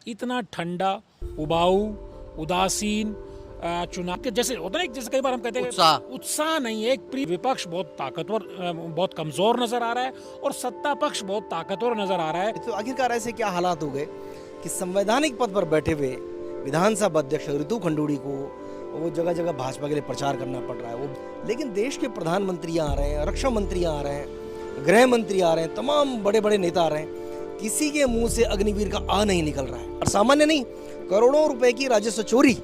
इतना ठंडा, उबाऊ, उदासीन चुनाव के जैसे होता है ना, जैसे कई बार हम कहते हैं उत्साह नहीं है। एक विपक्ष बहुत ताकतवर, बहुत कमजोर नजर आ रहा है और सत्ता पक्ष बहुत ताकतवर नजर आ रहा है। तो आखिरकार ऐसे क्या हालात हो गए कि संवैधानिक पद पर बैठे हुए विधानसभा अध्यक्ष ऋतु खंडूड़ी को वो जगह जगह भाजपा के लिए प्रचार करना पड़ रहा है। वो लेकिन देश के प्रधानमंत्री आ रहे हैं, रक्षा मंत्री आ रहे हैं, गृह मंत्री आ रहे हैं, तमाम बड़े बड़े नेता आ रहे हैं, किसी के मुंह से अग्निवीर का आ नहीं निकल रहा है। और सामान्य नहीं, करोड़ों रुपए की राजस्व चोरी,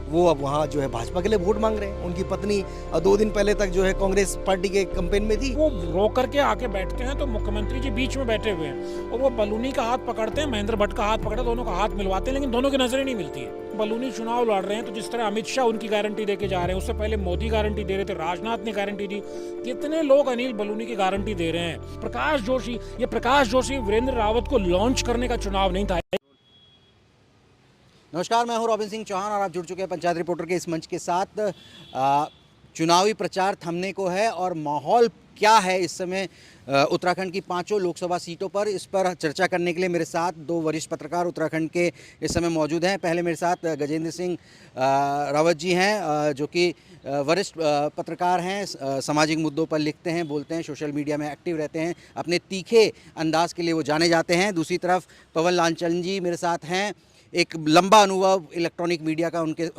वो अब वहाँ जो है भाजपा के लिए वोट मांग रहे हैं। उनकी पत्नी 2 दिन पहले तक जो है कांग्रेस पार्टी के कैंपेन में थी। वो रो करके आके बैठते हैं तो मुख्यमंत्री जी बीच में बैठे हुए हैं और वो बलूनी का हाथ पकड़ते हैं, महेंद्र भट्ट का हाथ पकड़ते, दोनों का हाथ मिलवाते हैं, लेकिन दोनों की नजरें नहीं मिलती है। बलूनी चुनाव लड़ रहे हैं तो जिस तरह अमित शाह उनकी गारंटी देके जा रहे हैं, उससे पहले मोदी गारंटी दे रहे थे, राजनाथ ने गारंटी दी, कितने लोग अनिल बलूनी की गारंटी दे रहे हैं। प्रकाश जोशी वीरेंद्र रावत को लॉन्च करने का चुनाव नहीं था। नमस्कार, मैं हूं रॉबिन सिंह चौहान और आप जुड़ चुके हैं पंचायत रिपोर्टर के इस मंच के साथ। चुनावी प्रचार थमने को है और माहौल क्या है इस समय उत्तराखंड की 5 लोकसभा सीटों पर, इस पर चर्चा करने के लिए मेरे साथ 2 वरिष्ठ पत्रकार उत्तराखंड के इस समय मौजूद हैं। पहले मेरे साथ गजेंद्र सिंह रावत जी हैं, जो कि वरिष्ठ पत्रकार हैं, सामाजिक मुद्दों पर लिखते हैं, बोलते हैं, सोशल मीडिया में एक्टिव रहते हैं, अपने तीखे अंदाज के लिए वो जाने जाते हैं। दूसरी तरफ पवन लालचंद जी मेरे साथ हैं, एक लंबा अनुभव इलेक्ट्रॉनिक मीडिया का उनके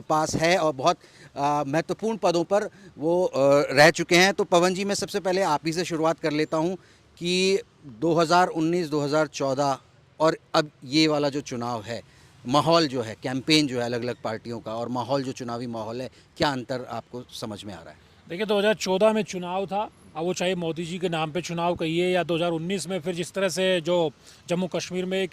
पास है और बहुत महत्वपूर्ण पदों पर वो रह चुके हैं। तो पवन जी, मैं सबसे पहले आप ही से शुरुआत कर लेता हूं कि 2019, 2014 और अब ये वाला जो चुनाव है, माहौल जो है, कैंपेन जो है अलग अलग पार्टियों का और माहौल जो चुनावी माहौल है, क्या अंतर आपको समझ में आ रहा है? देखिए, 2014 में चुनाव था, अब वो चाहे मोदी जी के नाम पे चुनाव कहिए या 2019 में फिर जिस तरह से जो जम्मू कश्मीर में एक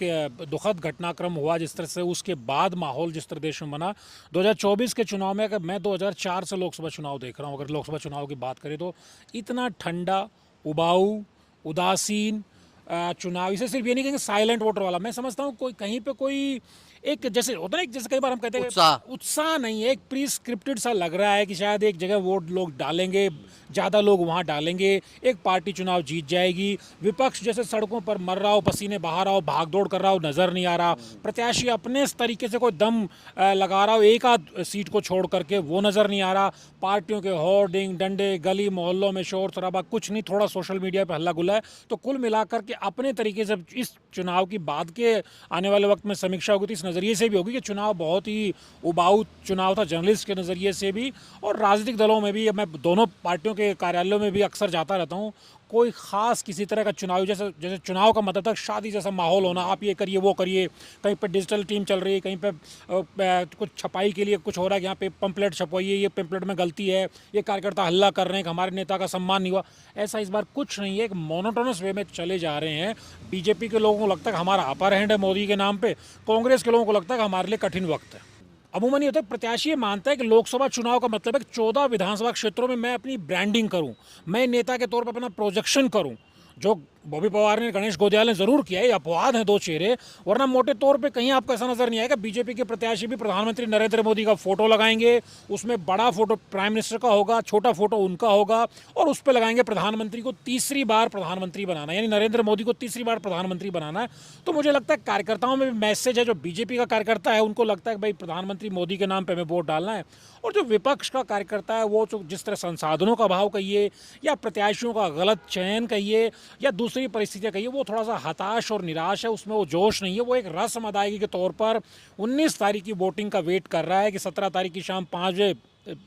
दुखद घटनाक्रम हुआ, जिस तरह से उसके बाद माहौल जिस तरह देश में बना, 2024 के चुनाव में, अगर मैं 2004 से लोकसभा चुनाव देख रहा हूँ, अगर लोकसभा चुनाव की बात करें तो इतना ठंडा, उबाऊ, उदासीन चुनाव, इसे सिर्फ ये नहीं कहेंगे साइलेंट वोटर वाला, मैं समझता हूँ कोई कहीं पे कोई एक जैसे होता है ना, जैसे कई बार हम कहते हैं उत्साह नहीं है। एक प्री स्क्रिप्टेड सा लग रहा है कि शायद एक जगह वोट लोग डालेंगे, ज़्यादा लोग वहाँ डालेंगे, एक पार्टी चुनाव जीत जाएगी, विपक्ष जैसे सड़कों पर मर रहा हो, पसीने बहा रहा हो, भागदौड़ कर रहा हो, नज़र नहीं आ रहा, प्रत्याशी अपने इस तरीके से कोई दम लगा रहा हो एक आध सीट को छोड़ करके, वो नज़र नहीं आ रहा। पार्टियों के होर्डिंग, डंडे, गली मोहल्लों में शोर शराबा कुछ नहीं, थोड़ा सोशल मीडिया पर हल्ला गुल्ला है। तो कुल मिलाकर के अपने तरीके से इस चुनाव की बाद के आने वाले वक्त में समीक्षा होगी तो इस नज़रिए से भी होगी कि चुनाव बहुत ही उबाऊ चुनाव था, जर्नलिस्ट के नज़रिए से भी और राजनीतिक दलों में भी। मैं दोनों पार्टियों के कार्यालयों में भी अक्सर जाता रहता हूँ, कोई ख़ास किसी तरह का चुनाव, जैसे चुनाव का मतलब था शादी जैसा माहौल होना, आप ये करिए वो करिए, कहीं पे डिजिटल टीम चल रही है, कहीं पे कुछ छपाई के लिए कुछ हो रहा है कि यहाँ पे पंपलेट छपवाइए, ये पंपलेट में गलती है, ये कार्यकर्ता हल्ला कर रहे हैं कि हमारे नेता का सम्मान नहीं हुआ। ऐसा इस बार कुछ नहीं है, एक मोनोटोनस वे में चले जा रहे हैं। बीजेपी के लोगों को लगता है कि हमारा अपर हैंड है मोदी के नाम पर, कांग्रेस के लोगों को लगता है कि हमारे लिए कठिन वक्त है। अमूमन ये होता है, प्रत्याशी ये मानता है कि लोकसभा चुनाव का मतलब है कि 14 विधानसभा क्षेत्रों में मैं अपनी ब्रांडिंग करूं, मैं नेता के तौर पर अपना प्रोजेक्शन करूं, जो बॉबी पवार ने, गणेश गोदियाल ने जरूर किया है। अपवाद हैं 2 चेहरे, वरना मोटे तौर पे कहीं आपको ऐसा नजर नहीं आएगा। बीजेपी के प्रत्याशी भी प्रधानमंत्री नरेंद्र मोदी का फोटो लगाएंगे, उसमें बड़ा फोटो प्राइम मिनिस्टर का होगा, छोटा फोटो उनका होगा और उस पर लगाएंगे प्रधानमंत्री को तीसरी बार प्रधानमंत्री बनाना, यानी नरेंद्र मोदी को तीसरी बार प्रधानमंत्री बनाना है। तो मुझे लगता है कार्यकर्ताओं में भी मैसेज है, जो बीजेपी का कार्यकर्ता है उनको लगता है कि भाई प्रधानमंत्री मोदी के नाम पर हमें वोट डालना है, और जो विपक्ष का कार्यकर्ता है वो जो जिस तरह संसाधनों का अभाव कहिए या प्रत्याशियों का गलत चयन कहिए या दूसरी परिस्थितियां कहिए, वो थोड़ा सा हताश और निराश है, उसमें वो जोश नहीं है। वो एक रस्म अदायगी के तौर पर 19 तारीख की वोटिंग का वेट कर रहा है कि 17 तारीख की शाम 5 बजे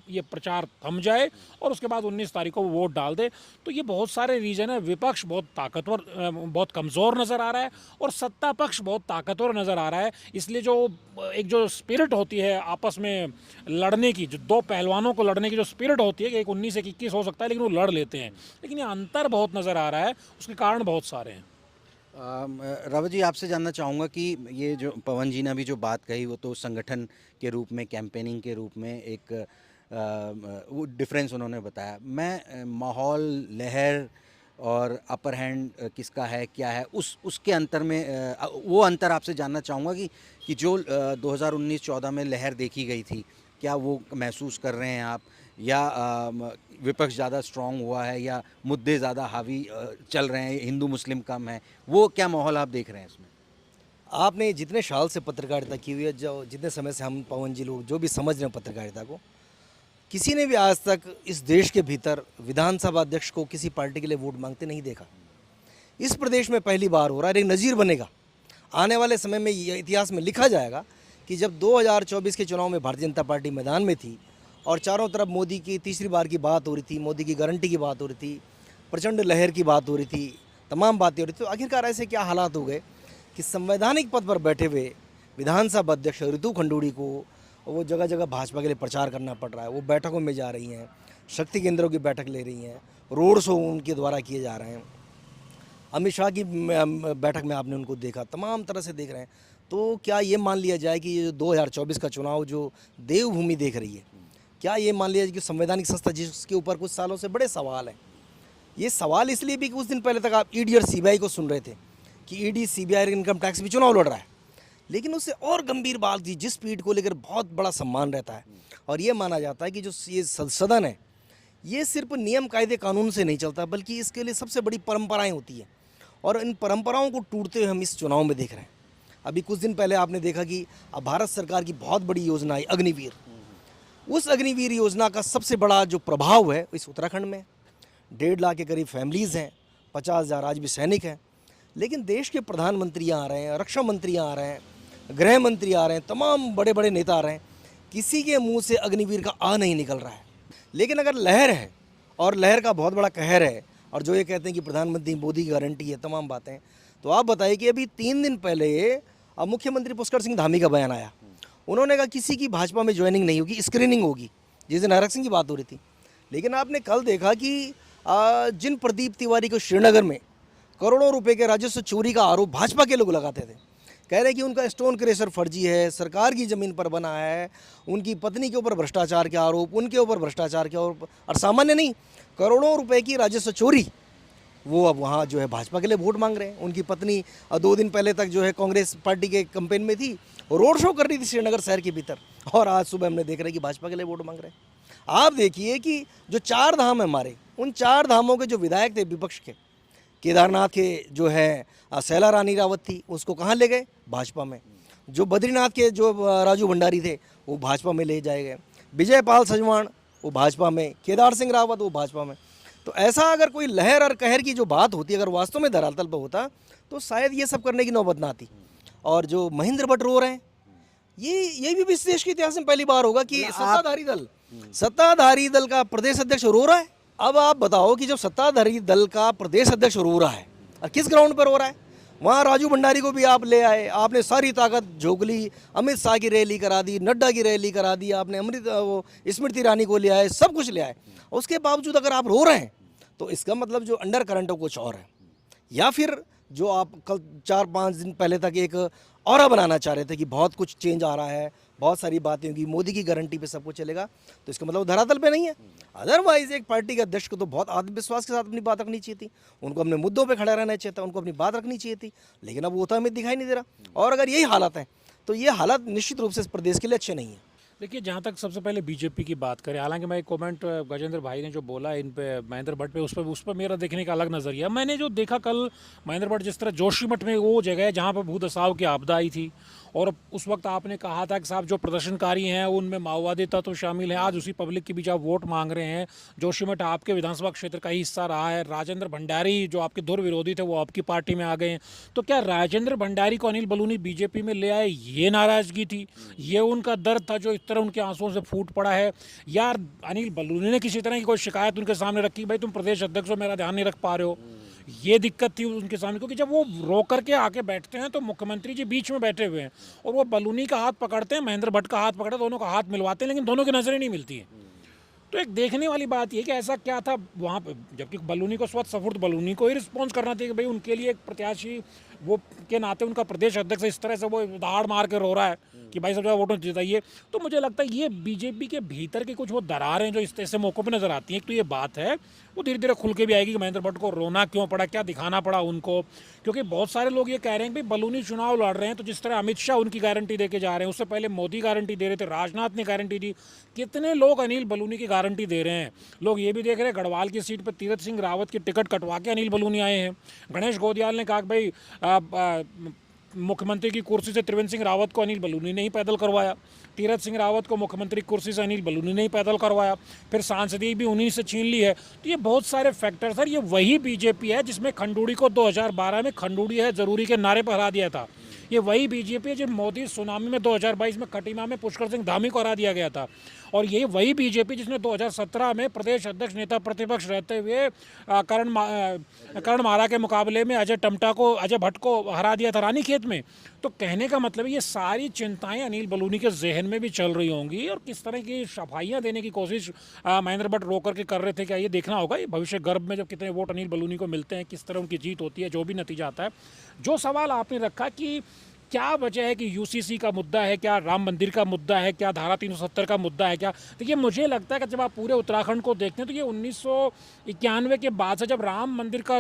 ये प्रचार थम जाए और उसके बाद 19 तारीख को वो वोट डाल दे। तो ये बहुत सारे रीजन है। विपक्ष बहुत ताकतवर, बहुत कमज़ोर नज़र आ रहा है और सत्ता पक्ष बहुत ताकतवर नज़र आ रहा है। इसलिए जो स्पिरिट होती है आपस में लड़ने की, जो 2 पहलवानों को लड़ने की जो स्पिरिट होती है कि एक 19 एक 21 हो सकता है, लेकिन वो लड़ लेते हैं, लेकिन ये अंतर बहुत नज़र आ रहा है। उसके कारण बहुत सारे हैं। रावत जी, आपसे जानना चाहूँगा कि ये जो पवन जी ने अभी जो बात कही, वो तो संगठन के रूप में, कैंपेनिंग के रूप में एक वो डिफरेंस उन्होंने बताया। मैं माहौल, लहर और अपर हैंड किसका है, क्या है, उसके अंतर में वो अंतर आपसे जानना चाहूँगा कि जो 2019-14 में लहर देखी गई थी, क्या वो महसूस कर रहे हैं आप, या विपक्ष ज़्यादा स्ट्रांग हुआ है, या मुद्दे ज़्यादा हावी चल रहे हैं, हिंदू मुस्लिम कम है, वो क्या माहौल आप देख रहे हैं इसमें? आपने जितने साल से पत्रकारिता की हुई है, जो जितने समय से हम पवन जी लोग जो भी समझ रहे हैं पत्रकारिता को, किसी ने भी आज तक इस देश के भीतर विधानसभा अध्यक्ष को किसी पार्टी के लिए वोट मांगते नहीं देखा। इस प्रदेश में पहली बार हो रहा है, एक नज़ीर बनेगा। आने वाले समय में ये इतिहास में लिखा जाएगा कि जब 2024 के चुनाव में भारतीय जनता पार्टी मैदान में थी और चारों तरफ मोदी की तीसरी बार की बात हो रही थी, मोदी की गारंटी की बात हो रही थी, प्रचंड लहर की बात हो रही थी, तमाम बातें हो रही थी, तो आखिरकार ऐसे क्या हालात हो गए कि संवैधानिक पद पर बैठे हुए विधानसभा अध्यक्ष ऋतु खंडूड़ी को वो जगह जगह भाजपा के लिए प्रचार करना पड़ रहा है। वो बैठकों में जा रही हैं, शक्ति केंद्रों की बैठक ले रही हैं, रोड शो उनके द्वारा किए जा रहे हैं। अमित शाह की बैठक में आपने उनको देखा, तमाम तरह से देख रहे हैं। तो क्या ये मान लिया जाए कि ये 2024 का चुनाव जो देवभूमि देख रही है, क्या ये मान लिया जाए कि संवैधानिक संस्था जिसके ऊपर कुछ सालों से बड़े सवाल हैं, ये सवाल इसलिए भी कि कुछ दिन पहले तक आप ईडी और सीबीआई को सुन रहे थे कि ईडी सीबीआई इनकम टैक्स भी चुनाव लड़ रहा है, लेकिन उससे और गंभीर बात थी जिस पीठ को लेकर बहुत बड़ा सम्मान रहता है और ये माना जाता है कि जो ये सदन है ये सिर्फ नियम कायदे कानून से नहीं चलता, बल्कि इसके लिए सबसे बड़ी परंपराएं होती हैं और इन परंपराओं को टूटते हुए हम इस चुनाव में देख रहे हैं। अभी कुछ दिन पहले आपने देखा कि अब भारत सरकार की बहुत बड़ी योजना है अग्निवीर। उस अग्निवीर योजना का सबसे बड़ा जो प्रभाव है इस उत्तराखंड में 1.5 लाख के करीब फैमिलीज़ हैं, 50,000 आज भी सैनिक हैं, लेकिन देश के प्रधानमंत्री आ रहे हैं, रक्षा मंत्री आ रहे हैं, गृह मंत्री आ रहे हैं, तमाम बड़े बड़े नेता आ रहे हैं, किसी के मुंह से अग्निवीर का आ नहीं निकल रहा है। लेकिन अगर लहर है और लहर का बहुत बड़ा कहर है और जो ये कहते हैं कि प्रधानमंत्री मोदी की गारंटी है, तमाम बातें, तो आप बताइए कि अभी 3 दिन पहले मुख्यमंत्री पुष्कर सिंह धामी का बयान आया। उन्होंने कहा किसी की भाजपा में ज्वाइनिंग नहीं होगी, स्क्रीनिंग होगी, जिस दिन आरक्षण की बात हो रही थी। लेकिन आपने कल देखा कि जिन प्रदीप तिवारी को श्रीनगर में करोड़ों रुपए के राजस्व चोरी का आरोप भाजपा के लोग लगाते थे, कह रहे कि उनका स्टोन क्रेशर फर्जी है, सरकार की ज़मीन पर बना है, उनकी पत्नी के ऊपर भ्रष्टाचार के आरोप, उनके ऊपर भ्रष्टाचार के आरोप, और सामान्य नहीं, करोड़ों रुपए की राजस्व चोरी, वो अब वहाँ जो है भाजपा के लिए वोट मांग रहे हैं। उनकी पत्नी 2 दिन पहले तक जो है कांग्रेस पार्टी के कैंपेन में थी, रोड शो कर रही थी श्रीनगर शहर के भीतर, और आज सुबह हमने देख रहे हैं कि भाजपा के लिए वोट मांग रहे हैं। आप देखिए कि जो 4 धाम है हमारे, उन 4 धामों के जो विधायक थे विपक्ष के, केदारनाथ के जो है शैला रानी रावत थी, उसको कहाँ ले गए? भाजपा में। जो बद्रीनाथ के जो राजू भंडारी थे वो भाजपा में ले जाए गए, विजय पाल सजवाण वो भाजपा में, केदार सिंह रावत वो भाजपा में। तो ऐसा अगर कोई लहर और कहर की जो बात होती, अगर वास्तव में धरातल पर होता तो शायद ये सब करने की नौबत ना आती। और जो महेंद्र भट्ट रो रहे हैं, ये भी इस देश के इतिहास में पहली बार होगा कि सत्ताधारी दल का प्रदेश अध्यक्ष रो रहा है। अब आप बताओ कि जब सत्ताधारी दल का प्रदेश अध्यक्ष रो रहा है और किस ग्राउंड पर रो रहा है? वहाँ राजू भंडारी को भी आप ले आए, आपने सारी ताकत झोंक ली, अमित शाह की रैली करा दी, नड्डा की रैली करा दी, आपने स्मृति ईरानी को ले आए, सब कुछ ले आए। उसके बावजूद अगर आप रो रहे हैं तो इसका मतलब जो अंडर करंट है कुछ और है, या फिर जो आप कल 4-5 दिन पहले तक एक ऑरा बनाना चाह रहे थे कि बहुत कुछ चेंज आ रहा है, बहुत सारी बातें होंगी, मोदी की गारंटी पे सब कुछ चलेगा, तो इसका मतलब धरातल पे नहीं है। अदरवाइज एक पार्टी के अध्यक्ष को तो बहुत आत्मविश्वास के साथ अपनी बात रखनी चाहिए थी, उनको अपने मुद्दों पे खड़ा रहना चाहिए था, उनको अपनी बात रखनी चाहिए थी, लेकिन अब वो तो हमें दिखाई नहीं दे रहा। और अगर यही हालत है तो ये हालत निश्चित रूप से इस प्रदेश के लिए अच्छे नहीं है। देखिए, जहाँ तक सबसे पहले बीजेपी की बात करें, हालांकि मैं एक कमेंट गजेंद्र भाई ने जो बोला इन पे महेंद्र भट्ट पे, उस पर मेरा देखने का अलग नज़रिया। मैंने जो देखा कल महेंद्र भट्ट जिस तरह जोशीमठ में, वो जगह है जहाँ पर भूदसाव की आपदा आई थी, और उस वक्त आपने कहा था कि साहब जो प्रदर्शनकारी हैं उनमें माओवादी तत्व शामिल हैं। आज उसी पब्लिक के बीच आप वोट मांग रहे हैं। जोशीमठ आपके विधानसभा क्षेत्र का ही हिस्सा रहा है। राजेंद्र भंडारी जो आपके धुर विरोधी थे वो आपकी पार्टी में आ गए हैं। तो क्या राजेंद्र भंडारी को अनिल बलूनी बीजेपी में ले आए, ये नाराजगी थी, ये उनका दर्द था जो इस तरह उनके आंसुओं से फूट पड़ा है, या अनिल बलूनी ने किसी तरह की कोई शिकायत उनके सामने रखी, भाई तुम प्रदेश अध्यक्ष हो, मेरा ध्यान नहीं रख पा रहे हो, ये दिक्कत थी उनके सामने? क्योंकि जब वो रो करके आके बैठते हैं तो मुख्यमंत्री जी बीच में बैठे हुए हैं और वो बलूनी का हाथ पकड़ते हैं, महेंद्र भट्ट का हाथ पकड़ते हैं, दोनों का हाथ मिलवाते हैं, लेकिन दोनों की नज़रें नहीं मिलती हैं। तो एक देखने वाली बात ये कि ऐसा क्या था वहाँ पे, जबकि बलूनी को स्वतः स्फूर्त बलूनी को ही रिस्पॉन्स करना चाहिए कि भाई उनके लिए एक प्रत्याशी वो के नाते उनका प्रदेश अध्यक्ष इस तरह से वो दहाड़ मार के रो रहा है कि भाई सब जगह वोटों जिताइए। तो मुझे लगता है ये बीजेपी के भीतर के कुछ वो दरारें जो इस ऐसे मौक़ों पर नजर आती हैं। एक तो ये बात है वो धीरे धीरे खुल के भी आएगी कि महेंद्र भट्ट को रोना क्यों पड़ा, क्या दिखाना पड़ा उनको, क्योंकि बहुत सारे लोग ये कह रहे हैं कि भाई बलूनी चुनाव लड़ रहे हैं तो जिस तरह अमित शाह उनकी गारंटी दे के जा रहे हैं, उससे पहले मोदी गारंटी दे रहे थे, राजनाथ ने गारंटी दी, कितने लोग अनिल बलूनी की गारंटी दे रहे हैं। लोग ये भी देख रहे हैं गढ़वाल की सीट पर तीरथ सिंह रावत की टिकट कटवा के अनिल बलूनी आए हैं। गणेश गोदियाल ने कहा कि भाई मुख्यमंत्री की कुर्सी से त्रिवेंद्र सिंह रावत को अनिल बलूनी ने ही पैदल करवाया, तीरथ सिंह रावत को मुख्यमंत्री की कुर्सी से अनिल बलूनी ने ही पैदल करवाया, फिर सांसदी भी उन्हीं से छीन ली है। तो ये बहुत सारे फैक्टर सर, ये वही बीजेपी है जिसमें खंडूड़ी को 2012 में खंडूड़ी है जरूरी के नारे पर हरा दिया था। ये वही बीजेपी है जो मोदी सुनामी में 2022 में कटिमा में पुष्कर सिंह धामी को हरा दिया गया था। और ये वही बीजेपी जिसने 2017 में प्रदेश अध्यक्ष नेता प्रतिपक्ष रहते हुए करण मारा के मुकाबले में अजय भट्ट को हरा दिया था रानीखेत में। तो कहने का मतलब ये सारी चिंताएं अनिल बलूनी के जहन में भी चल रही होंगी और किस तरह की सफाइयां देने की कोशिश महेंद्र भट्ट रोक करके कर रहे थे। क्या ये देखना होगा ये भविष्य गर्भ में जब कितने वोट अनिल बलूनी को मिलते हैं, किस तरह उनकी जीत होती है, जो भी नतीजा आता है। जो सवाल आपने रखा कि क्या वजह है कि यूसीसी का मुद्दा है, क्या राम मंदिर का मुद्दा है, क्या धारा 370 का मुद्दा है, क्या देखिए मुझे लगता है कि जब आप पूरे उत्तराखंड को देखते हैं तो ये 1991 के बाद से जब राम मंदिर का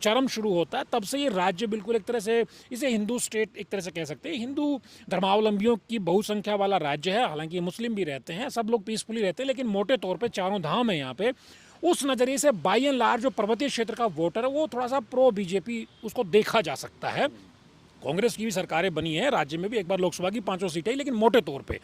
चरम शुरू होता है तब से ये राज्य बिल्कुल एक तरह से इसे हिंदू स्टेट एक तरह से कह सकते हैं, हिंदू धर्मावलंबियों की बहुसंख्या वाला राज्य है। हालांकि मुस्लिम भी रहते हैं, सब लोग पीसफुली रहते हैं, लेकिन मोटे तौर पे चारों धाम है यहाँ पे। उस नज़रिए से बाई एंड लार्ज जो पर्वतीय क्षेत्र का वोटर है वो थोड़ा सा प्रो बीजेपी उसको देखा जा सकता है। कांग्रेस की भी सरकारें बनी है राज्य में भी, एक बार लोकसभा की 5 सीटें, लेकिन मोटे तौर पे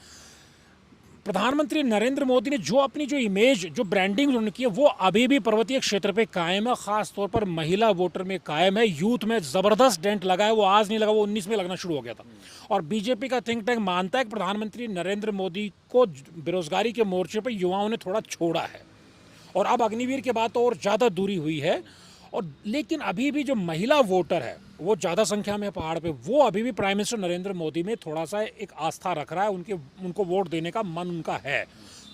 प्रधानमंत्री नरेंद्र मोदी ने जो अपनी जो इमेज जो ब्रांडिंग उन्होंने की है वो अभी भी पर्वतीय क्षेत्र पे कायम है, खास तौर पर महिला वोटर में कायम है। यूथ में जबरदस्त डेंट लगा है, वो आज नहीं लगा, वो 19 में लगना शुरू हो गया था। और बीजेपी का थिंक टैंक मानता है कि प्रधानमंत्री नरेंद्र मोदी को बेरोजगारी के मोर्चे पर युवाओं ने थोड़ा छोड़ा है और अब अग्निवीर के बाद तो और ज़्यादा दूरी हुई है। और लेकिन अभी भी जो महिला वोटर है वो ज़्यादा संख्या में है पहाड़ पे, वो अभी भी प्राइम मिनिस्टर नरेंद्र मोदी में थोड़ा सा एक आस्था रख रहा है, उनको वोट देने का मन उनका है।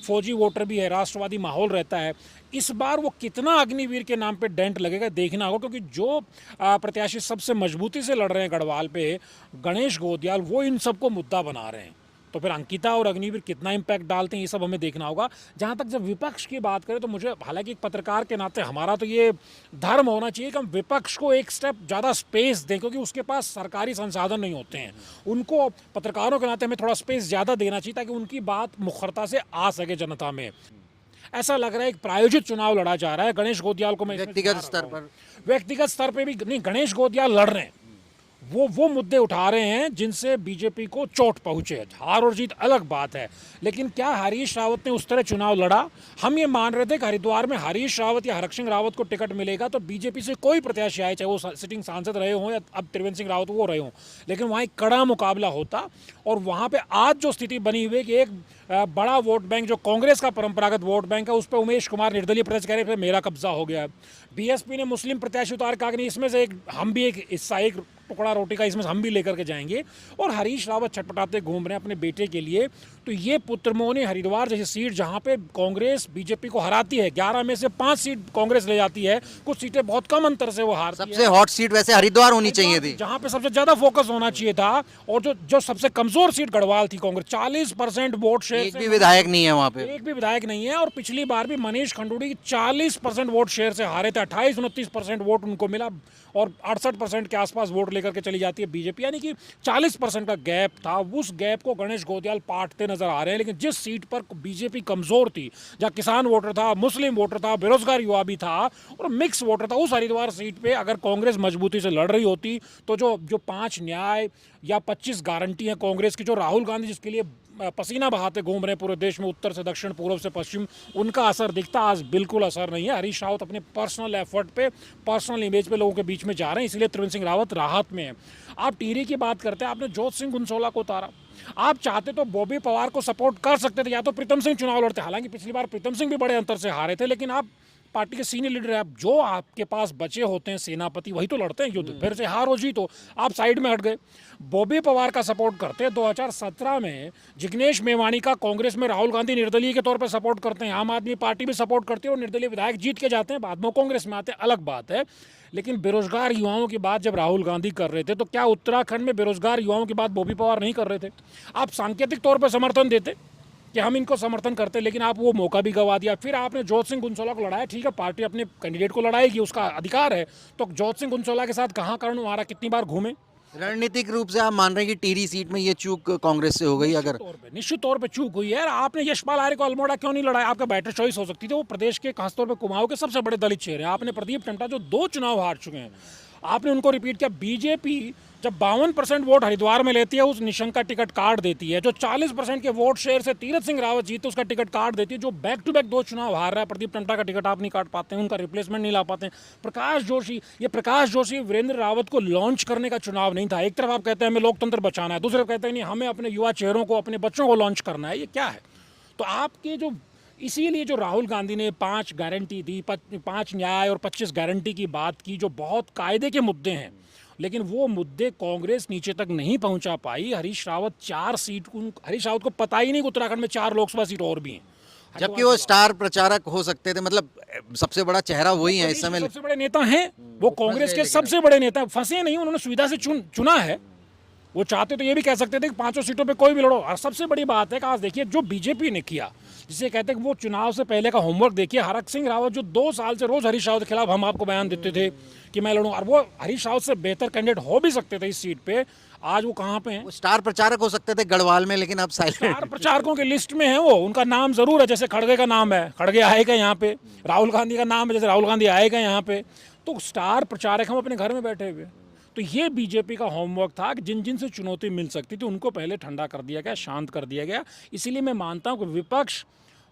फौजी वोटर भी है, राष्ट्रवादी माहौल रहता है। इस बार वो कितना अग्निवीर के नाम पे डेंट लगेगा देखना होगा, क्योंकि जो प्रत्याशी सबसे मजबूती से लड़ रहे हैं गढ़वाल पे, गणेश गोदियाल, वो इन सबको मुद्दा बना रहे हैं। तो फिर अंकिता और अग्निवीर कितना इम्पैक्ट डालते हैं ये सब हमें देखना होगा। जहाँ तक जब विपक्ष की बात करें तो मुझे, हालांकि एक पत्रकार के नाते हमारा तो ये धर्म होना चाहिए कि हम विपक्ष को एक स्टेप ज़्यादा स्पेस दें, क्योंकि उसके पास सरकारी संसाधन नहीं होते हैं। उनको पत्रकारों के नाते हमें थोड़ा स्पेस ज़्यादा देना चाहिए ताकि उनकी बात मुखरता से आ सके जनता में। ऐसा लग रहा है एक प्रायोजित चुनाव लड़ा जा रहा है। गणेश गोदियाल को मैं व्यक्तिगत स्तर पर भी नहीं, गणेश गोदियाल लड़ रहे हैं, वो मुद्दे उठा रहे हैं जिनसे बीजेपी को चोट पहुंचे। हार और जीत अलग बात है, लेकिन क्या हरीश रावत ने उस तरह चुनाव लड़ा? हम ये मान रहे थे कि हरिद्वार में हरीश रावत या हरक सिंह रावत को टिकट मिलेगा तो बीजेपी से कोई प्रत्याशी आए, चाहे वो सिटिंग सांसद रहे हों या अब त्रिवेंद्र सिंह रावत वो रहे हों, लेकिन वहाँ एक कड़ा मुकाबला होता। और वहाँ पे आज जो स्थिति बनी हुई है कि एक बड़ा वोट बैंक जो कांग्रेस का परंपरागत वोट बैंक है उस पर उमेश कुमार निर्दलीय प्रत्याशी कह रहे हैं मेरा कब्जा हो गया है। बीएसपी ने मुस्लिम प्रत्याशी उतार कहा कि नहीं, इसमें से हम भी एक हिस्सा, एक टुकड़ा रोटी का इसमें हम भी लेकर के जाएंगे। और हरीश रावत छटपटाते घूम रहे हैं अपने बेटे के लिए। तो ये पुत्रमोनी हरिद्वार जैसी सीट जहां पे कांग्रेस बीजेपी को हराती है, 11 में से 5 सीट कांग्रेस ले जाती है, कुछ सीटें बहुत कम अंतर से वो हारती है। सबसे हॉट सीट वैसे हरिद्वार होनी चाहिए थी, जहां पे सबसे ज्यादा फोकस होना चाहिए था। और जो सबसे कमजोर सीट गढ़वाल थी, कांग्रेस 40% वोट शेयर, एक भी विधायक नहीं है वहाँ पे, एक भी विधायक नहीं है। और पिछली बार भी मनीष खंडूड़ी 40% वोट शेयर से हारे थे, 28-29% वोट उनको मिला और 68% के आसपास वोट लेकर के चली जाती है बीजेपी, यानी कि 40% का गैप था। उस गैप को गणेश गोदियाल पाटते नजर आ रहे हैं। लेकिन जिस सीट पर बीजेपी कमजोर थी, जहाँ किसान वोटर था, मुस्लिम वोटर था, बेरोजगार युवा भी था और मिक्स वोटर था, उस हरिद्वार सीट पे अगर कांग्रेस मजबूती से लड़ रही होती तो जो 5 न्याय या 25 गारंटी है कांग्रेस की, जो राहुल गांधी जिसके लिए पसीना बहाते घूम रहे हैं पूरे देश में, उत्तर से दक्षिण, पूर्व से पश्चिम, उनका असर दिखता। आज बिल्कुल असर नहीं है। हरीश रावत अपने पर्सनल एफर्ट पे, पर्सनल इमेज पे लोगों के बीच में जा रहे हैं, इसलिए त्रिवेंद्र सिंह रावत राहत में है। आप टिहरी की बात करते हैं, आपने जोत सिंह गुनसोला को उतारा। आप चाहते तो बॉबी पवार को सपोर्ट कर सकते थे, या तो प्रीतम सिंह चुनाव लड़ते। हालांकि पिछली बार प्रीतम सिंह भी बड़े अंतर से हारे थे, लेकिन आप पार्टी के सीनियर लीडर है, जो आपके पास बचे होते हैं सेनापति वही तो लड़ते हैं युद्ध। फिर से हार हो जी तो आप साइड में हट गए। बॉबी पवार का सपोर्ट करते 2017 में, जिग्नेश मेवानी का कांग्रेस में राहुल गांधी निर्दलीय के तौर पर सपोर्ट करते हैं, आम आदमी पार्टी भी सपोर्ट करती है और निर्दलीय विधायक जीत के जाते हैं, बाद में कांग्रेस में आते हैं, अलग बात है। लेकिन बेरोजगार युवाओं की बात जब राहुल गांधी कर रहे थे तो क्या उत्तराखंड में बेरोजगार युवाओं की बात बॉबी पवार नहीं कर रहे थे? आप सांकेतिक तौर पर समर्थन देते कि हम इनको समर्थन करते, लेकिन आप वो मौका भी गवा दिया। फिर आपने जोत सिंह गुनसोला को लड़ाया, ठीक है, पार्टी अपने कैंडिडेट को लड़ाएगी, उसका अधिकार है। तो जोत सिंह गुनसोला के साथ कहाँ करण मारा, कितनी बार घूमे? रणनीतिक रूप से आप मान रहे हैं कि टिहरी सीट में ये चूक कांग्रेस से हो गई? अगर निश्चित तौर पे चूक हुई है। आपने यशपाल आर्य को अल्मोड़ा क्यों नहीं लड़ाया? आपका बेटर चॉइस हो सकती थी। वो प्रदेश के खासतौर पर कुमाऊं के सबसे बड़े दलित चेहरे हैं। आपने प्रदीप टंटा जो 2 चुनाव हार चुके हैं, आपने उनको रिपीट किया। बीजेपी जब 52% वोट हरिद्वार में लेती है उस निशंक का टिकट काट देती है, जो 40% के वोट शेयर से तीरथ सिंह रावत जीते उसका टिकट काट देती है, जो बैक टू बैक 2 चुनाव हार रहा है, प्रदीप टंटा का टिकट आप नहीं काट पाते हैं, उनका रिप्लेसमेंट नहीं ला पाते हैं। प्रकाश जोशी वीरेंद्र रावत को लॉन्च करने का चुनाव नहीं था। एक तरफ आप कहते हैं हमें लोकतंत्र बचाना है, दूसरी तरफ कहते हैं नहीं हमें अपने युवा चेहरों को, अपने बच्चों को लॉन्च करना है। ये क्या है? तो आपके जो इसीलिए जो राहुल गांधी ने 5 गारंटी दी, 5 न्याय और 25 गारंटी की बात की, जो बहुत कायदे के मुद्दे हैं, लेकिन वो मुद्दे कांग्रेस नीचे तक नहीं पहुंचा पाई। हरीश रावत हरीश रावत को पता ही नहीं कि उत्तराखंड में 4 लोकसभा सीट और भी हैं, जबकि वो स्टार प्रचारक हो सकते थे, मतलब सबसे बड़ा चेहरा वही है इस समय। सबसे बड़े नेता हैं वो, कांग्रेस के सबसे बड़े नेता फंसे नहीं, उन्होंने सुविधा से चुना है। वो चाहते तो ये भी कह सकते थे कि 5 सीटों पे कोई भी लड़ो। और सबसे बड़ी बात है कि आज देखिए जो बीजेपी ने किया, जिसे कहते हैं कि वो चुनाव से पहले का होमवर्क देखिए। हरक सिंह रावत जो 2 साल से रोज हरीश रावत के खिलाफ हम आपको बयान देते थे कि मैं लड़ूं, और वो हरीश रावत से बेहतर कैंडिडेट हो भी सकते थे इस सीट पे, आज वो कहाँ पे हैं? वो स्टार प्रचारक हो सकते थे गढ़वाल में, लेकिन अब साइलेंट। स्टार प्रचारकों की लिस्ट में है वो, उनका नाम जरूर है, जैसे खड़गे का नाम है, खड़गे आएगा यहाँ पे। राहुल गांधी का नाम है, जैसे राहुल गांधी आएगा यहाँ पे। तो स्टार प्रचारक हम अपने घर में बैठे हुए। तो ये बीजेपी का होमवर्क था कि जिन जिन से चुनौती मिल सकती थी उनको पहले ठंडा कर दिया गया, शांत कर दिया गया। इसीलिए मैं मानता हूँ कि विपक्ष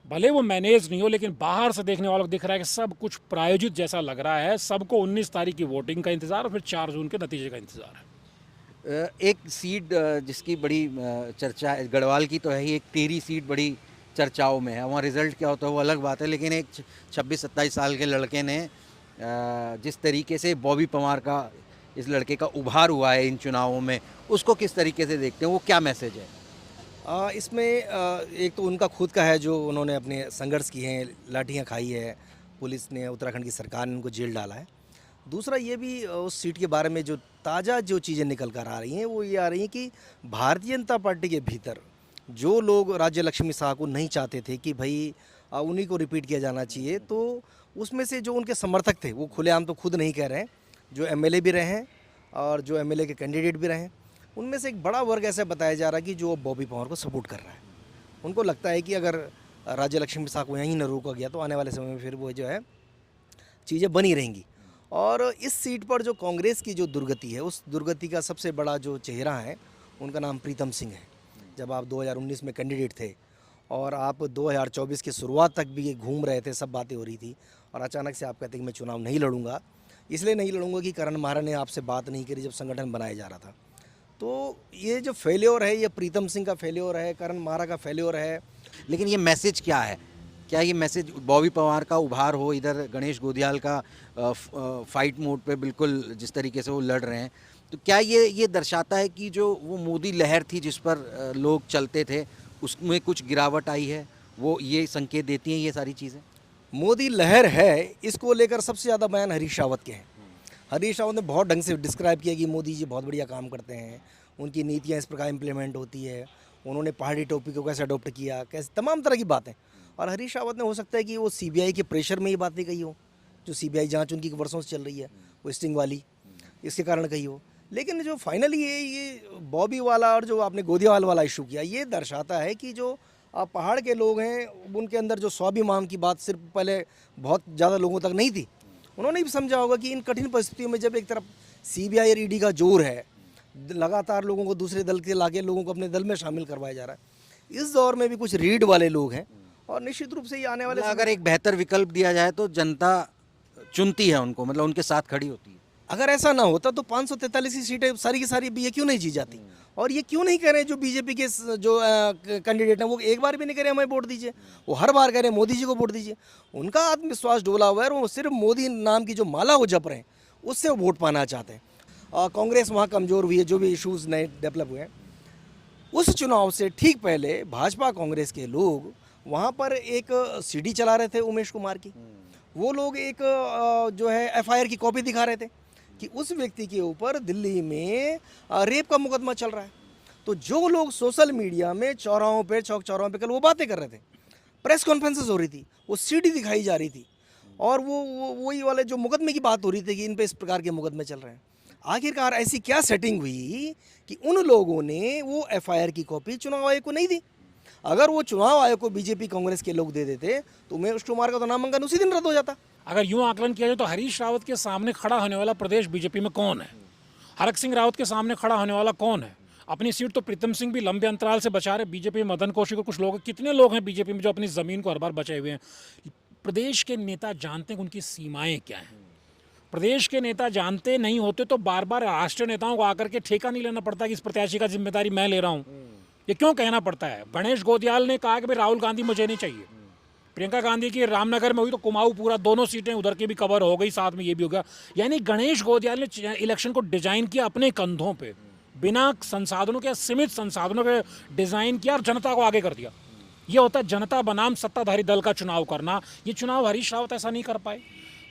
भले वो मैनेज नहीं हो, लेकिन बाहर से देखने वालों को दिख रहा है कि सब कुछ प्रायोजित जैसा लग रहा है। सबको 19 तारीख की वोटिंग का इंतजार और फिर 4 जून के नतीजे का इंतजार है। एक सीट जिसकी बड़ी चर्चा है गढ़वाल की तो है ही, एक 13 सीट बड़ी चर्चाओं में है। वहाँ रिजल्ट क्या होता है वो अलग बात है, लेकिन एक 26-27 साल के लड़के ने जिस तरीके से बॉबी पवार का, इस लड़के का उभार हुआ है इन चुनावों में, उसको किस तरीके से देखते हैं, वो क्या मैसेज है? इसमें एक तो उनका खुद का है जो उन्होंने अपने संघर्ष किए हैं, लाठियाँ खाई है, पुलिस ने, उत्तराखंड की सरकार ने उनको जेल डाला है। दूसरा ये भी उस सीट के बारे में जो ताज़ा जो चीज़ें निकल कर आ रही हैं वो ये आ रही हैं कि भारतीय जनता पार्टी के भीतर जो लोग राज्य लक्ष्मी शाह को नहीं चाहते थे कि भाई उन्हीं को रिपीट किया जाना चाहिए, तो उसमें से जो उनके समर्थक थे वो खुलेआम तो खुद नहीं कह रहे हैं, जो एमएलए भी रहे हैं और जो एमएलए के कैंडिडेट भी रहे हैं, उनमें से एक बड़ा वर्ग ऐसा बताया जा रहा है कि जो बॉबी पवार को सपोर्ट कर रहा है। उनको लगता है कि अगर राज्य लक्ष्मी शाह को यहीं न रोका गया तो आने वाले समय में फिर वो जो है चीज़ें बनी रहेंगी। और इस सीट पर जो कांग्रेस की जो दुर्गति है, उस दुर्गति का सबसे बड़ा जो चेहरा है उनका नाम प्रीतम सिंह है। जब आप 2019 में कैंडिडेट थे और आप 2024 की शुरुआत तक भी घूम रहे थे, सब बातें हो रही थी, और अचानक से आप कहते हैं कि मैं चुनाव नहीं लड़ूंगा। इसलिए नहीं लड़ूंगा कि करण मारा ने आपसे बात नहीं करी जब संगठन बनाया जा रहा था। तो ये जो फेल्योर है, ये प्रीतम सिंह का फेल्योर है, करण मारा का फेल्योर है। लेकिन ये मैसेज क्या है? क्या ये मैसेज बॉबी पवार का उभार हो, इधर गणेश गोदियाल का फाइट मोड पे बिल्कुल जिस तरीके से वो लड़ रहे हैं, तो क्या ये दर्शाता है कि जो वो मोदी लहर थी जिस पर लोग चलते थे उसमें कुछ गिरावट आई है? वो ये संकेत देती हैं ये सारी चीज़ें? मोदी लहर है, इसको लेकर सबसे ज़्यादा बयान हरीश रावत के हैं। हरीश रावत ने बहुत ढंग से डिस्क्राइब किया कि मोदी जी बहुत बढ़िया काम करते हैं, उनकी नीतियाँ इस प्रकार इम्प्लीमेंट होती है, उन्होंने पहाड़ी टोपी को कैसे अडोप्ट किया, कैसे तमाम तरह की बातें। और हरीश रावत ने हो सकता है कि वो सीबीआई के प्रेशर में ये बातें कही हो, जो सीबीआई जांच उनकी वर्षों से चल रही है, वो स्टिंग वाली, इसके कारण कही हो। लेकिन जो फाइनली ये बॉबी वाला और जो आपने गोदियावाल वाला इशू किया, ये दर्शाता है कि जो पहाड़ के लोग हैं उनके अंदर जो स्वाभिमान की बात सिर्फ पहले बहुत ज़्यादा लोगों तक नहीं थी, उन्होंने भी समझा होगा कि इन कठिन परिस्थितियों में जब एक तरफ सीबीआई और ईडी का जोर है, लगातार लोगों को दूसरे दल के लाके लोगों को अपने दल में शामिल करवाया जा रहा है, इस दौर में भी कुछ रीड वाले लोग हैं और निश्चित रूप से ये आने वाले अगर एक बेहतर विकल्प दिया जाए तो जनता चुनती है उनको, मतलब उनके साथ खड़ी होती है। अगर ऐसा ना होता तो 543 सीटें सारी की सारी ये क्यों नहीं जीत जाती? और ये क्यों नहीं कह रहे जो बीजेपी के जो कैंडिडेट हैं वो एक बार भी नहीं कह रहे हमें वोट दीजिए, वो हर बार कह रहे हैं मोदी जी को वोट दीजिए। उनका आत्मविश्वास डोला हुआ है और वो सिर्फ मोदी नाम की जो माला वो जप रहे हैं उससे वो वोट पाना चाहते हैं। कांग्रेस वहाँ कमज़ोर हुई है, जो भी इशूज़ नए डेवलप हुए हैं उस चुनाव से ठीक पहले भाजपा कांग्रेस के लोग वहाँ पर एक सीडी चला रहे थे उमेश कुमार की। वो लोग एक जो है एफआईआर की कॉपी दिखा रहे थे कि उस व्यक्ति के ऊपर दिल्ली में रेप का मुकदमा चल रहा है। तो जो लोग सोशल मीडिया में चौराहों पे, चौक चौराहों पे कल वो बातें कर रहे थे, प्रेस कॉन्फ्रेंसेस हो रही थी, वो सीडी दिखाई जा रही थी और वो वही वाले जो मुकदमे की बात हो रही थी कि इन पे इस प्रकार के मुकदमे चल रहे हैं। आखिरकार ऐसी क्या सेटिंग हुई कि उन लोगों ने वो एफआईआर की कॉपी चुनाव आयोग को नहीं दी? अगर वो चुनाव आयोग को बीजेपी कांग्रेस के लोग दे देते तो उमेश कुमार का तो नामांकन उसी दिन रद्द हो जाता। अगर यूं आकलन किया जाए तो हरीश रावत के सामने खड़ा होने वाला प्रदेश बीजेपी में कौन है? हरक सिंह रावत के सामने खड़ा होने वाला कौन है? अपनी सीट तो प्रीतम सिंह भी लंबे अंतराल से बचा रहे, बीजेपी में मदन कौशिक और कुछ लोग, कितने लोग हैं बीजेपी में जो अपनी ज़मीन को हर बार बचाए हुए हैं। प्रदेश के नेता जानते हैं कि उनकी सीमाएं क्या हैं। प्रदेश के नेता जानते नहीं होते तो बार बार राष्ट्रीय नेताओं को आकर के ठेका नहीं लेना पड़ता कि इस प्रत्याशी का जिम्मेदारी मैं ले रहा हूँ। ये क्यों कहना पड़ता है? गणेश गोदियाल ने कहा कि भाई राहुल गांधी मुझे नहीं चाहिए। प्रियंका गांधी की रामनगर में हुई तो कुमाऊं पूरा दोनों सीटें उधर की भी कवर हो गई, साथ में ये भी हो गया। यानी गणेश गोदियाल ने इलेक्शन को डिजाइन किया अपने कंधों पे, बिना संसाधनों के, सीमित संसाधनों के डिजाइन किया और जनता को आगे कर दिया। ये होता है जनता बनाम सत्ताधारी दल का चुनाव करना। ये चुनाव हरीश रावत ऐसा नहीं कर पाए।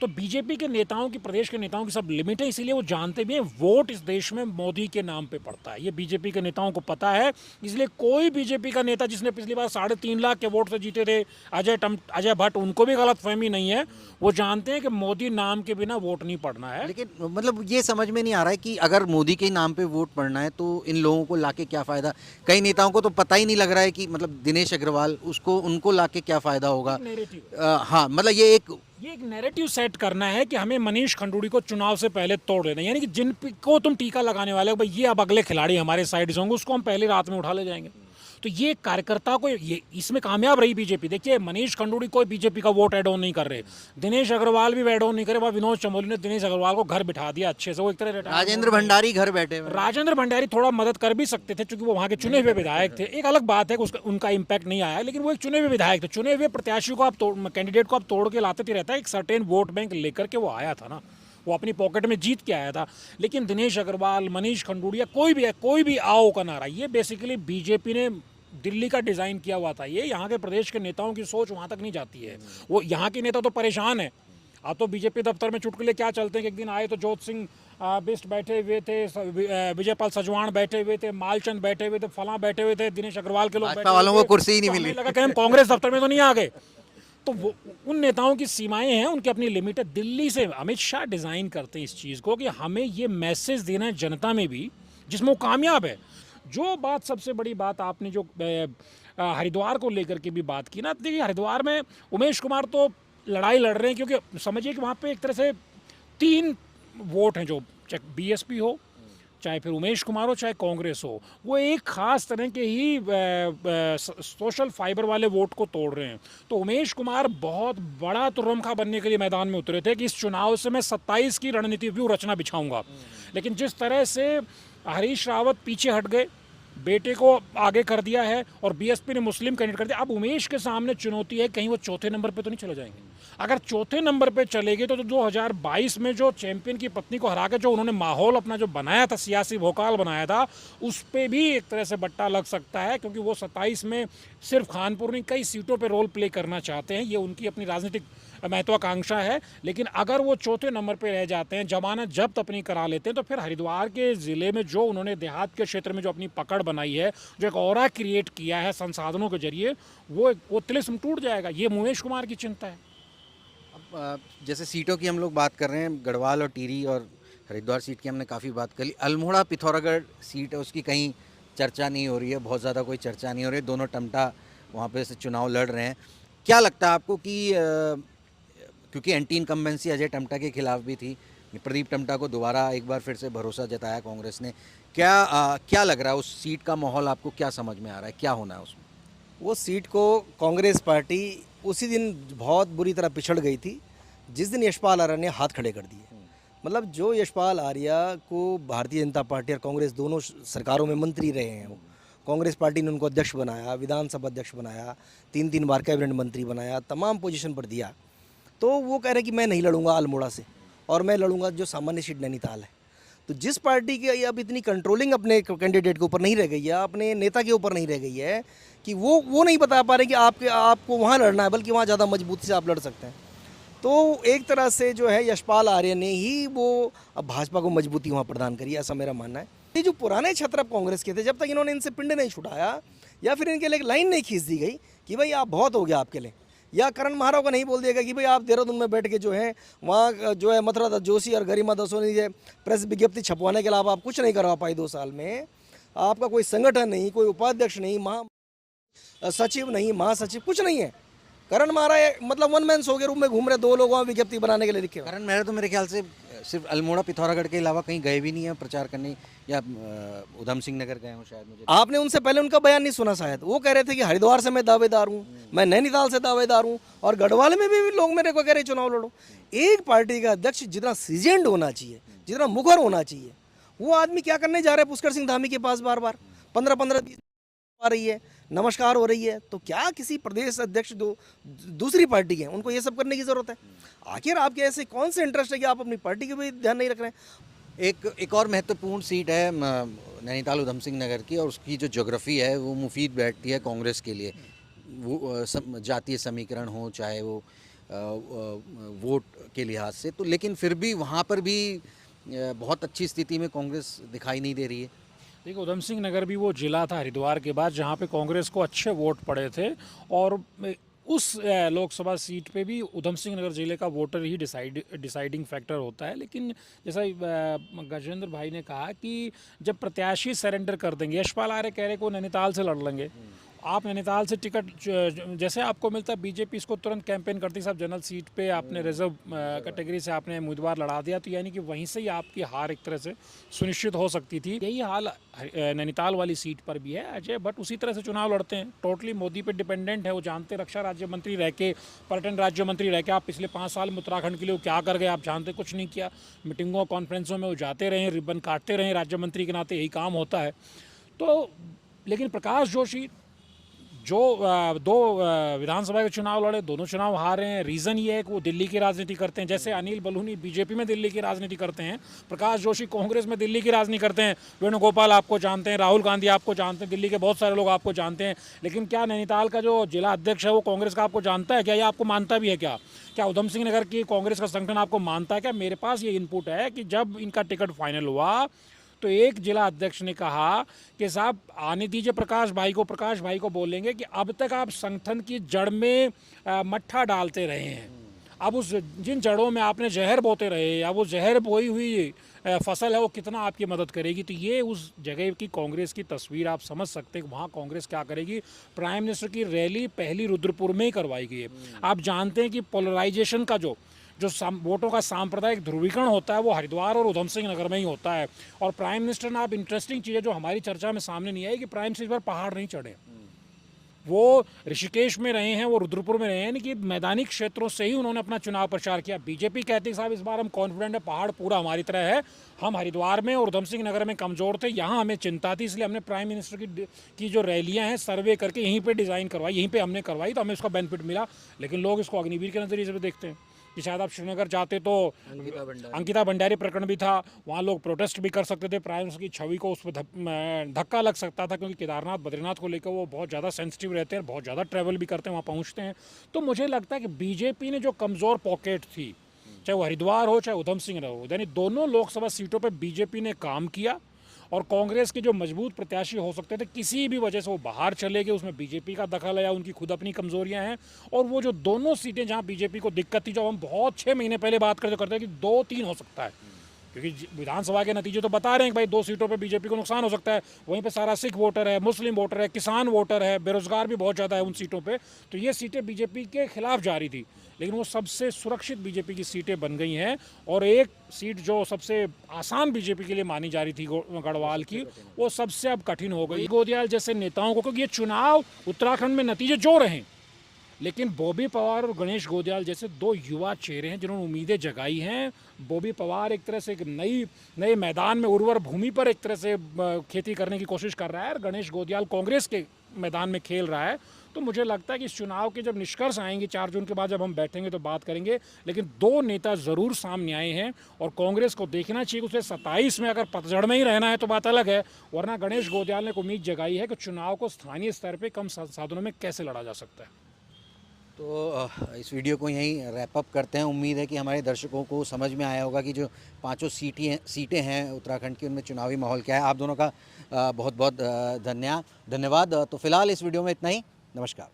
तो बीजेपी के नेताओं की, प्रदेश के नेताओं की सब लिमिट है, इसीलिए वो जानते भी हैं वोट इस देश में मोदी के नाम पे पड़ता है। ये बीजेपी के नेताओं को पता है। इसलिए कोई बीजेपी का नेता जिसने पिछली बार 3.5 लाख के वोट से जीते थे, अजय भट्ट, उनको भी गलतफहमी नहीं है। वो जानते हैं कि मोदी नाम के बिना वोट नहीं पड़ना है। लेकिन मतलब ये समझ में नहीं आ रहा है कि अगर मोदी के नाम पे वोट पड़ना है तो इन लोगों को लाके क्या फ़ायदा। कई नेताओं को तो पता ही नहीं लग रहा है कि मतलब दिनेश अग्रवाल, उनको लाके क्या फ़ायदा होगा। हाँ, मतलब ये एक नैरेटिव सेट करना है कि हमें मनीष खंडूड़ी को चुनाव से पहले तोड़ लेना, यानी कि जिन को तुम टीका लगाने वाले हो भाई ये अब अगले खिलाड़ी हमारे साइड से होंगे, उसको हम पहली रात में उठा ले जाएंगे। तो ये कार्यकर्ता को ये इसमें कामयाब रही बीजेपी। देखिए मनीष खंडूड़ी कोई बीजेपी का वोट ऐड ऑन नहीं कर रहे, दिनेश अग्रवाल भी ऐड ऑन नहीं करे। वहाँ विनोद चमोली ने दिनेश अग्रवाल को घर बिठा दिया अच्छे से, वो एक तरह राजेंद्र भंडारी घर बैठे हुए। राजेंद्र भंडारी थोड़ा मदद कर भी सकते थे क्योंकि वो वहाँ के चुने हुए विधायक थे। एक अलग बात है कि उनका इम्पैक्ट नहीं आया, लेकिन वो एक चुने हुए विधायक थे। चुने हुए प्रत्याशी को आप कैंडिडेट को आप तोड़ के लाते रहता है, एक सर्टेन वोट बैंक लेकर के वो आया था ना, वो अपनी पॉकेट में जीत के आया था। लेकिन दिनेश अग्रवाल, मनीष खंडूड़िया, कोई भी आओ का नारा, ये बेसिकली बीजेपी ने दिल्ली का डिज़ाइन किया हुआ था। ये यहाँ के प्रदेश के नेताओं की सोच वहाँ तक नहीं जाती है। वो यहाँ के नेता तो परेशान है। आप तो बीजेपी दफ्तर में चुटकुले क्या चलते हैं कि एक दिन आए तो जोत सिंह बिस्ट बैठे हुए थे, विजयपाल सजवाण बैठे हुए थे, मालचंद बैठे हुए थे, फलां बैठे हुए थे, दिनेश अग्रवाल के लोग बैठे वालों को कुर्सी ही नहीं तो मिली। लगा कि हम कांग्रेस दफ्तर में तो नहीं आ गए। तो वो उन नेताओं की सीमाएं हैं, उनकी अपनी लिमिट है। दिल्ली से अमित शाह डिज़ाइन करते हैं इस चीज़ को कि हमें ये मैसेज देना है जनता में भी, जिसमें वो कामयाब है। जो बात सबसे बड़ी बात आपने जो हरिद्वार को लेकर के भी बात की ना, देखिए हरिद्वार में उमेश कुमार तो लड़ाई लड़ रहे हैं क्योंकि समझिए कि वहाँ पे एक तरह से 3 वोट हैं, जो चाहे बीएसपी हो, चाहे फिर उमेश कुमार हो, चाहे कांग्रेस हो, वो एक खास तरह के ही सोशल फाइबर वाले वोट को तोड़ रहे हैं। तो उमेश कुमार बहुत बड़ा तुर्रमखा बनने के लिए मैदान में उतरे थे कि इस चुनाव से मैं 27 की रणनीति व्यू रचना बिछाऊंगा। लेकिन जिस तरह से हरीश रावत पीछे हट गए, बेटे को आगे कर दिया है और बीएसपी ने मुस्लिम कैंडिडेट कर दिया, अब उमेश के सामने चुनौती है कहीं वो चौथे नंबर पे तो नहीं चले जाएंगे। अगर चौथे नंबर पे चले गए तो 2022 में जो चैंपियन की पत्नी को हरा के जो उन्होंने माहौल अपना जो बनाया था, सियासी भोकाल बनाया था, उस पर भी एक तरह से बट्टा लग सकता है। क्योंकि वो 27 में सिर्फ कानपुर नहीं, कई सीटों पर रोल प्ले करना चाहते हैं, ये उनकी अपनी राजनीतिक महत्वाकांक्षा है। लेकिन अगर वो चौथे नंबर पे रह जाते हैं, जमानत जब्त अपनी करा लेते हैं, तो फिर हरिद्वार के ज़िले में जो उन्होंने देहात के क्षेत्र में जो अपनी पकड़ बनाई है, जो एक ऑरा क्रिएट किया है संसाधनों के जरिए, वो तिलिस्म टूट जाएगा। ये उमेश कुमार की चिंता है। अब जैसे सीटों की हम लोग बात कर रहे हैं, गढ़वाल और टिहरी और हरिद्वार सीट की हमने काफ़ी बात कर ली। अल्मोड़ा पिथौरागढ़ सीट है, उसकी कहीं चर्चा नहीं हो रही है, बहुत ज़्यादा कोई चर्चा नहीं हो रही है। दोनों टमटा वहाँ पे से चुनाव लड़ रहे हैं। क्या लगता है आपको कि क्योंकि एंटी इनकम्बेंसी अजय टमटा के खिलाफ भी थी, प्रदीप टमटा को दोबारा एक बार फिर से भरोसा जताया कांग्रेस ने, क्या लग रहा है उस सीट का माहौल आपको क्या समझ में आ रहा है, क्या होना है उसमें? वो सीट को कांग्रेस पार्टी उसी दिन बहुत बुरी तरह पिछड़ गई थी जिस दिन यशपाल आर्या ने हाथ खड़े कर दिए। मतलब जो यशपाल आर्या को भारतीय जनता पार्टी और कांग्रेस दोनों सरकारों में मंत्री रहे हैं, वो कांग्रेस पार्टी ने उनको अध्यक्ष बनाया, विधानसभा अध्यक्ष बनाया, 3 बार कैबिनेट मंत्री बनाया, तमाम पोजीशन पर दिया। तो वो कह रहे हैं कि मैं नहीं लड़ूंगा अल्मोड़ा से और मैं लड़ूंगा जो सामान्य सीट नैनीताल है। तो जिस पार्टी की अब इतनी कंट्रोलिंग अपने कैंडिडेट के ऊपर नहीं रह गई है, अपने नेता के ऊपर नहीं रह गई है कि वो नहीं बता पा रहे कि आपको वहाँ लड़ना है, बल्कि वहाँ ज़्यादा मजबूती से आप लड़ सकते हैं। तो एक तरह से जो है यशपाल आर्य ने ही वो अब भाजपा को मजबूती वहाँ प्रदान करी, ऐसा मेरा मानना है। ये जो पुराने छत्रप कांग्रेस के थे, जब तक इन्होंने इनसे पिंड नहीं छुड़ाया या फिर इनके लिए एक लाइन नहीं खींच दी गई कि भाई आप बहुत हो गया आपके लिए, या करण महाराव को नहीं बोल दिएगा कि भाई आप देहरादून में बैठ के जो है वहाँ जो है मथुरा दत्त जोशी और गरिमा दत्त सोनी जो प्रेस विज्ञप्ति छपवाने के अलावा आप कुछ नहीं करवा पाई 2 साल में, आपका कोई संगठन नहीं, कोई उपाध्यक्ष नहीं, सचिव नहीं, महासचिव कुछ नहीं है। करण मारा है, मतलब वन मैन शो के रूप में घूम रहे, 2 लोग वहाँ विज्ञप्ति बनाने के लिए लिखे हुए। करण मेहरा तो मेरे ख्याल से सिर्फ अल्मोड़ा पिथौरागढ़ के अलावा कहीं गए भी नहीं है प्रचार करने, या उधम सिंह नगर गए हो शायद। मुझे आपने उनसे पहले उनका बयान नहीं सुना शायद। वो कह रहे थे कि हरिद्वार से मैं दावेदार हूँ, मैं नैनीताल से दावेदार हूँ, और गढ़वाल में भी लोग मेरे को कह रहे चुनाव लड़ो। एक पार्टी का अध्यक्ष जितना सीजेंड होना चाहिए, जितना मुखर होना चाहिए, वो आदमी क्या करने जा रहा है पुष्कर सिंह धामी के पास बार बार 15-15 20 आ रही है, नमस्कार हो रही है। तो क्या किसी प्रदेश अध्यक्ष दूसरी पार्टी के हैं, उनको ये सब करने की जरूरत है? आखिर आपके ऐसे कौन से इंटरेस्ट है कि आप अपनी पार्टी के भी ध्यान नहीं रख रहे हैं? एक और महत्वपूर्ण सीट है नैनीताल उधम सिंह नगर की, और उसकी जो ज्योग्राफी है वो मुफीद बैठती है कांग्रेस के लिए। वो जातीय समीकरण हो, चाहे वो वोट के लिहाज से, तो लेकिन फिर भी वहाँ पर भी बहुत अच्छी स्थिति में कांग्रेस दिखाई नहीं दे रही है। देखिए, उधम सिंह नगर भी वो जिला था हरिद्वार के बाद जहाँ पे कांग्रेस को अच्छे वोट पड़े थे, और उस लोकसभा सीट पे भी उधम सिंह नगर जिले का वोटर ही डिसाइडिंग फैक्टर होता है। लेकिन जैसा गजेंद्र भाई ने कहा कि जब प्रत्याशी सरेंडर कर देंगे, यशपाल आर्य कह रहे को नैनीताल से लड़ लेंगे, आप नैनीताल से टिकट जैसे आपको मिलता है, बीजेपी इसको तुरंत कैंपेन करती है, साहब जनरल सीट पे आपने रिजर्व कैटेगरी से आपने उम्मीदवार लड़ा दिया, तो यानी कि वहीं से ही आपकी हार एक तरह से सुनिश्चित हो सकती थी। यही हाल नैनीताल वाली सीट पर भी है। अजय भट्ट उसी तरह से चुनाव लड़ते हैं, टोटली मोदी पे डिपेंडेंट है। वो जानते, रक्षा राज्य मंत्री रह के, पर्यटन राज्य मंत्री रह के आप पिछले 5 साल में उत्तराखंड के लिए क्या कर गए आप जानते, कुछ नहीं किया। मीटिंगों कॉन्फ्रेंसों में वो जाते रहे, रिबन काटते रहे, राज्य मंत्री के नाते यही काम होता है। तो लेकिन प्रकाश जोशी जो 2 विधानसभा के चुनाव लड़े, दोनों चुनाव हारे हैं। रीज़न ये है कि वो दिल्ली की राजनीति करते हैं। जैसे अनिल बलूनी बीजेपी में दिल्ली की राजनीति करते हैं, प्रकाश जोशी कांग्रेस में दिल्ली की राजनीति करते हैं। वेणुगोपाल आपको जानते हैं, राहुल गांधी आपको जानते हैं, दिल्ली के बहुत सारे लोग आपको जानते हैं। लेकिन क्या नैनीताल का जो जिला अध्यक्ष है वो कांग्रेस का आपको जानता है क्या, या आपको मानता भी है क्या? क्या उधम सिंह नगर की कांग्रेस का संगठन आपको मानता है क्या? मेरे पास ये इनपुट है कि जब इनका टिकट फाइनल हुआ तो एक जिला अध्यक्ष ने कहा कि साहब आने दीजिए प्रकाश भाई को। प्रकाश भाई को बोलेंगे कि अब तक आप संगठन की जड़ में मट्ठा डालते रहे हैं, अब उस जिन जड़ों में आपने जहर बोते रहे, अब वो जहर बोई हुई फसल है वो कितना आपकी मदद करेगी। तो ये उस जगह की कांग्रेस की तस्वीर आप समझ सकते हैं कि वहाँ कांग्रेस क्या करेगी। प्राइम मिनिस्टर की रैली पहली रुद्रपुर में ही करवाई गई है। आप जानते हैं कि पोलराइजेशन का जो वोटों का सांप्रदायिक ध्रुवीकरण होता है वो हरिद्वार और उधम सिंह नगर में ही होता है। और प्राइम मिनिस्टर ने, आप इंटरेस्टिंग चीज़ है जो हमारी चर्चा में सामने नहीं आई, कि प्राइम मिनिस्टर इस बार पहाड़ नहीं चढ़े। वो ऋषिकेश में रहे हैं, वो रुद्रपुर में रहे हैं, कि मैदानी क्षेत्रों से ही उन्होंने अपना चुनाव प्रचार किया। बीजेपी कहती है साहब इस बार हम कॉन्फिडेंट है, पहाड़ पूरा हमारी तरह है, हम हरिद्वार में और उधम सिंह नगर में कमज़ोर थे, यहाँ हमें चिंता थी, इसलिए हमने प्राइम मिनिस्टर की जो रैलियाँ हैं सर्वे करके यहीं पर डिज़ाइन करवाई, यहीं पर हमने करवाई, तो हमें उसका बेनिफिट मिला। लेकिन लोग इसको अग्निवीर के नज़रिए से देखते हैं कि शायद आप श्रीनगर जाते तो अंकिता भंडारी प्रकरण भी था, वहाँ लोग प्रोटेस्ट भी कर सकते थे, प्राइम मिनिस्टर की छवि को उस पर धक्का लग सकता था, क्योंकि केदारनाथ बद्रीनाथ को लेकर वो बहुत ज़्यादा सेंसिटिव रहते हैं, बहुत ज़्यादा ट्रैवल भी करते हैं, वहाँ पहुँचते हैं। तो मुझे लगता है कि बीजेपी ने जो कमज़ोर पॉकेट थी, चाहे वो हरिद्वार हो चाहे उधम सिंह हो, यानी दोनों लोकसभा सीटों पर बीजेपी ने काम किया। और कांग्रेस के जो मजबूत प्रत्याशी हो सकते थे, किसी भी वजह से वो बाहर चले गए, उसमें बीजेपी का दखल है या उनकी खुद अपनी कमजोरियां हैं। और वो जो दोनों सीटें जहां बीजेपी को दिक्कत थी, जो हम बहुत 6 महीने पहले बात करते हैं कि 2-3 हो सकता है, क्योंकि विधानसभा के नतीजे तो बता रहे हैं कि भाई 2 सीटों पे बीजेपी को नुकसान हो सकता है। वहीं पे सारा सिख वोटर है, मुस्लिम वोटर है, किसान वोटर है, बेरोजगार भी बहुत ज़्यादा है उन सीटों पे। तो ये सीटें बीजेपी के खिलाफ जा रही थी, लेकिन वो सबसे सुरक्षित बीजेपी की सीटें बन गई हैं। और एक सीट जो सबसे आसान बीजेपी के लिए मानी जा रही थी गढ़वाल की, वो सबसे अब कठिन हो गई। गोदियाल जैसे नेताओं को, क्योंकि ये चुनाव उत्तराखंड में नतीजे जो रहे, लेकिन बॉबी पवार और गणेश गोदियाल जैसे 2 युवा चेहरे हैं जिन्होंने उम्मीदें जगाई हैं। बॉबी पवार एक तरह से एक नए मैदान में, उर्वर भूमि पर एक तरह से खेती करने की कोशिश कर रहा है, और गणेश गोदियाल कांग्रेस के मैदान में खेल रहा है। तो मुझे लगता है कि इस चुनाव के जब निष्कर्ष आएंगे 4 जून के बाद, जब हम बैठेंगे तो बात करेंगे। लेकिन 2 नेता ज़रूर सामने आए हैं, और कांग्रेस को देखना चाहिए उसे 27 में अगर पतझड़ में ही रहना है तो बात अलग है, वरना गणेश गोदियाल ने उम्मीद जगाई है कि चुनाव को स्थानीय स्तर पर कम साधनों में कैसे लड़ा जा सकता है। तो इस वीडियो को यहीं रैप अप करते हैं। उम्मीद है कि हमारे दर्शकों को समझ में आया होगा कि जो 5 सीटें हैं उत्तराखंड की, उनमें चुनावी माहौल क्या है। आप दोनों का बहुत बहुत धन्यवाद। तो फिलहाल इस वीडियो में इतना ही। नमस्कार।